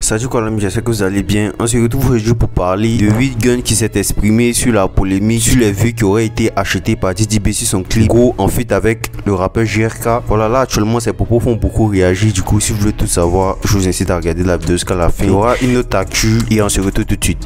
Salut quoi l'ami, j'espère que vous allez bien. On se retrouve aujourd'hui pour parler de 8 Gun qui s'est exprimé sur la polémique sur les vues qui auraient été achetées par Diddy B sur son clip Go en feat avec le rappeur JRK. Voilà, là actuellement ses propos font beaucoup réagir. Du coup, si vous voulez tout savoir, je vous incite à regarder la vidéo jusqu'à la fin. Il y aura une autre actu et on se retrouve tout de suite.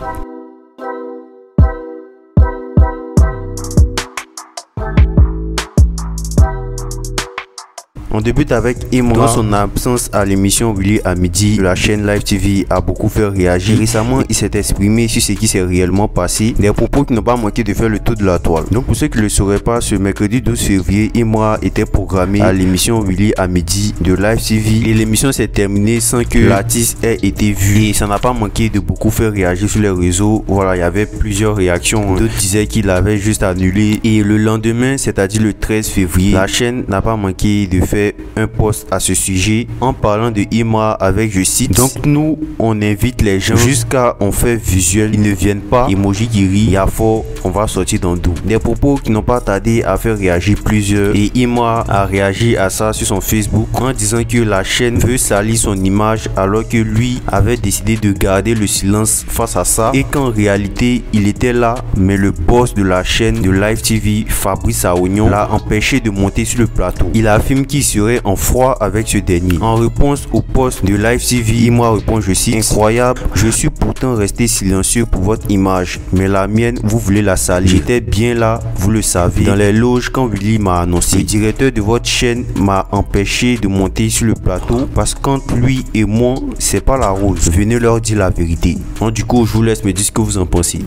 On débute avec Imra. Dans son absence à l'émission Willy à midi, la chaîne Live TV a beaucoup fait réagir. Récemment, il s'est exprimé sur ce qui s'est réellement passé, des propos qui n'ont pas manqué de faire le tour de la toile. Donc pour ceux qui ne le sauraient pas, ce mercredi 12 février, Imra était programmé à l'émission Willy à midi de Live TV et l'émission s'est terminée sans que l'artiste ait été vu et ça n'a pas manqué de beaucoup faire réagir sur les réseaux. Voilà, il y avait plusieurs réactions. D'autres disaient qu'il avait juste annulé et le lendemain, c'est-à-dire le 13 février, la chaîne n'a pas manqué de faire un post à ce sujet en parlant de Imra avec, je cite, donc nous on invite les gens jusqu'à on fait visuel, ils ne viennent pas, emoji qui rit, il y a fort, on va sortir dans d'où. Des propos qui n'ont pas tardé à faire réagir plusieurs et Imra a réagi à ça sur son Facebook en disant que la chaîne veut salir son image alors que lui avait décidé de garder le silence face à ça et qu'en réalité il était là mais le boss de la chaîne de Live TV, Fabrice Aounion, l'a empêché de monter sur le plateau. Il affirme qu'il serait en froid avec ce dernier. En réponse au post de Live TV, Imra répond, je cite, incroyable, je suis pourtant resté silencieux pour votre image, mais la mienne, vous voulez la salir. J'étais bien là, vous le savez, dans les loges quand Willy m'a annoncé. Le directeur de votre chaîne m'a empêché de monter sur le plateau parce qu'entre lui et moi, c'est pas la rose. Venez leur dire la vérité. Donc, du coup, je vous laisse me dire ce que vous en pensez.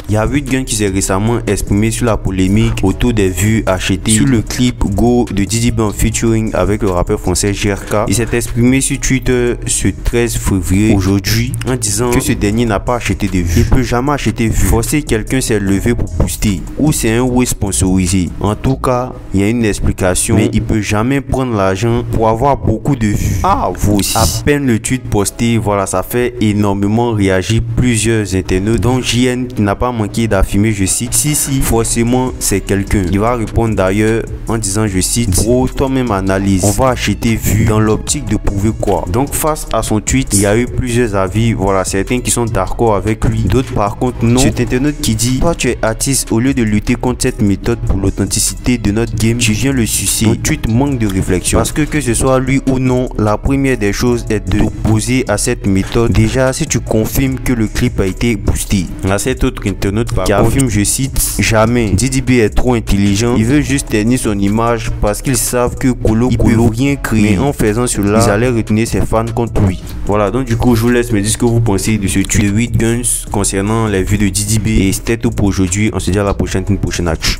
Il y a 8 Gun qui s'est récemment exprimé sur la polémique autour des vues achetées sur le clip Go de Diddy B en featuring avec le rappeur français JRK. Il s'est exprimé sur Twitter ce 13 février aujourd'hui en disant que ce dernier n'a pas acheté de vues. Il peut jamais acheter de vues. Forcer quelqu'un s'est levé pour booster ou c'est un way sponsorisé. En tout cas, il y a une explication, mais il peut jamais prendre l'argent pour avoir beaucoup de vues. Ah, vous aussi. À peine le tweet posté, voilà, ça fait énormément réagir plusieurs internautes, dont JN qui n'a pas manqué d'affirmer, je cite, si forcément c'est quelqu'un. Il va répondre d'ailleurs en disant, je cite, bro, toi-même analyse, on va acheter vues dans l'optique de prouver quoi. Donc face à son tweet, il y a eu plusieurs avis, voilà, certains qui sont d'accord avec lui, d'autres par contre non. Cet internaute qui dit, toi tu es artiste, au lieu de lutter contre cette méthode pour l'authenticité de notre game, tu viens le sucer. Ton tweet manque de réflexion parce que ce soit lui ou non, la première des choses est de t'opposer à cette méthode. Déjà si tu confirmes que le clip a été boosté. À cet autre internaute qui affirme, je cite, jamais Diddy B est trop intelligent, il veut juste tenir son image parce qu'ils savent que Colo il peut rien créer, mais en faisant cela ils allaient retourner ses fans contre lui. Voilà, donc du coup je vous laisse me dire ce que vous pensez de ce tweet de 8 Guns concernant les vues de Diddy B et c'était tout pour aujourd'hui. On se dit à la prochaine, une prochaine actu.